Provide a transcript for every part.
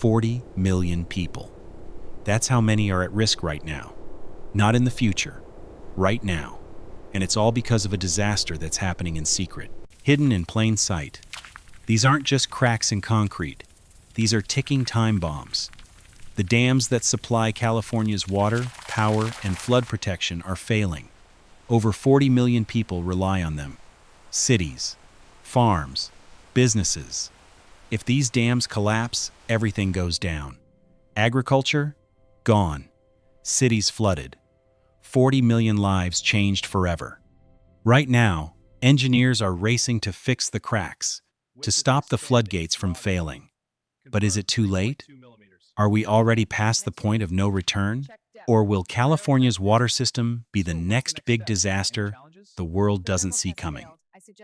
40 million people. That's how many are at risk right now. Not in the future, right now. And it's all because of a disaster that's happening in secret, hidden in plain sight. These aren't just cracks in concrete. These are ticking time bombs. The dams that supply California's water, power, and flood protection are failing. Over 40 million people rely on them. Cities, farms, businesses. If these dams collapse, everything goes down. Agriculture? Gone. Cities flooded. 40 million lives changed forever. Right now, engineers are racing to fix the cracks, to stop the floodgates from failing. But is it too late? Are we already past the point of no return? Or will California's water system be the next big disaster the world doesn't see coming?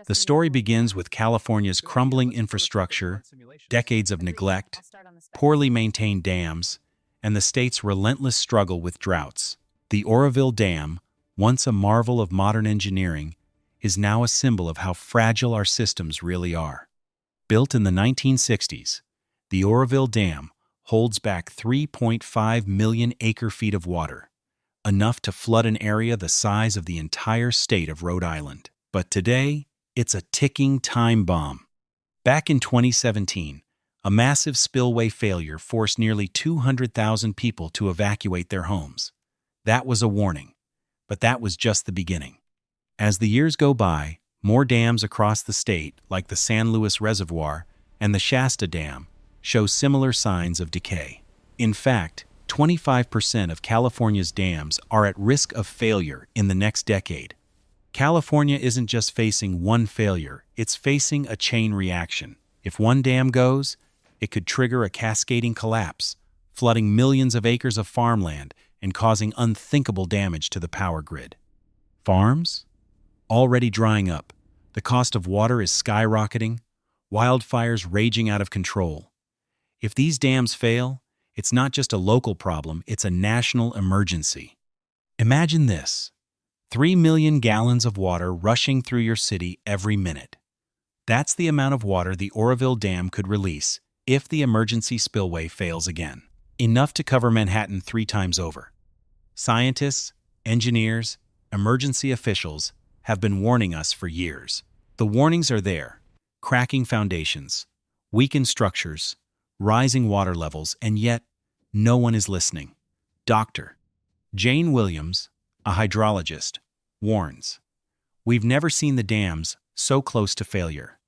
The story begins with California's crumbling infrastructure, decades of neglect, poorly maintained dams, and the state's relentless struggle with droughts. The Oroville Dam, once a marvel of modern engineering, is now a symbol of how fragile our systems really are. Built in the 1960s, the Oroville Dam holds back 3.5 million acre-feet of water, enough to flood an area the size of the entire state of Rhode Island. But today, it's a ticking time bomb. Back in 2017, a massive spillway failure forced nearly 200,000 people to evacuate their homes. That was a warning, but that was just the beginning. As the years go by, more dams across the state, like the San Luis Reservoir and the Shasta Dam, show similar signs of decay. In fact, 25% of California's dams are at risk of failure in the next decade. California isn't just facing one failure, it's facing a chain reaction. If one dam goes, it could trigger a cascading collapse, flooding millions of acres of farmland and causing unthinkable damage to the power grid. Farms? Already drying up. The cost of water is skyrocketing, wildfires raging out of control. If these dams fail, it's not just a local problem, it's a national emergency. Imagine this: 3 million gallons of water rushing through your city every minute. That's the amount of water the Oroville Dam could release if the emergency spillway fails again. Enough to cover Manhattan 3 times over. Scientists, engineers, emergency officials have been warning us for years. The warnings are there: cracking foundations, weakened structures, rising water levels, and yet no one is listening. Dr. Jane Williams, a hydrologist, warns, "We've never seen the dams so close to failure.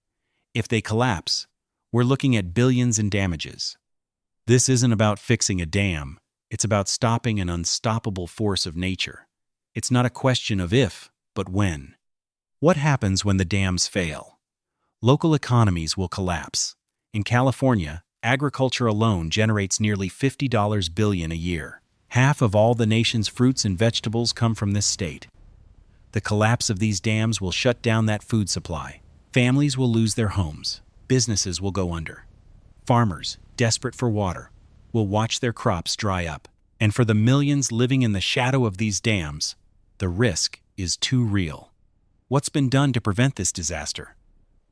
If they collapse, we're looking at billions in damages." This isn't about fixing a dam, it's about stopping an unstoppable force of nature. It's not a question of if, but when. What happens when the dams fail? Local economies will collapse. In California, agriculture alone generates nearly $50 billion a year. Half of all the nation's fruits and vegetables come from this state. The collapse of these dams will shut down that food supply. Families will lose their homes. Businesses will go under. Farmers, desperate for water, will watch their crops dry up. And for the millions living in the shadow of these dams, the risk is too real. What's been done to prevent this disaster?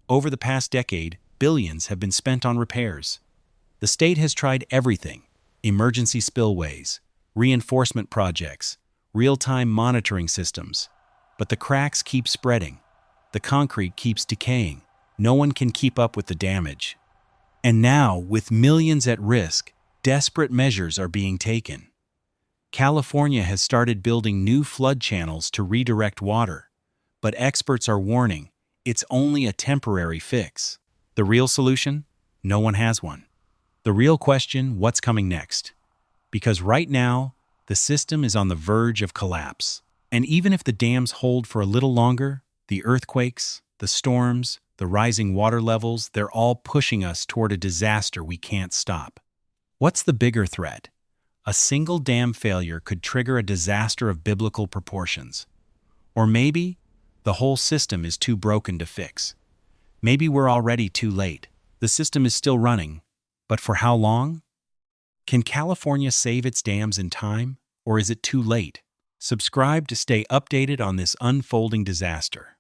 Over the past decade, billions have been spent on repairs. The state has tried everything: emergency spillways, reinforcement projects, real-time monitoring systems. But the cracks keep spreading. The concrete keeps decaying. No one can keep up with the damage. And now, with millions at risk, desperate measures are being taken. California has started building new flood channels to redirect water, but experts are warning it's only a temporary fix. The real solution? No one has one. The real question: what's coming next? Because right now, the system is on the verge of collapse. And even if the dams hold for a little longer, the earthquakes, the storms, the rising water levels, they're all pushing us toward a disaster we can't stop. What's the bigger threat? A single dam failure could trigger a disaster of biblical proportions. Or maybe the whole system is too broken to fix. Maybe we're already too late. The system is still running, but for how long? Can California save its dams in time, or is it too late? Subscribe to stay updated on this unfolding disaster.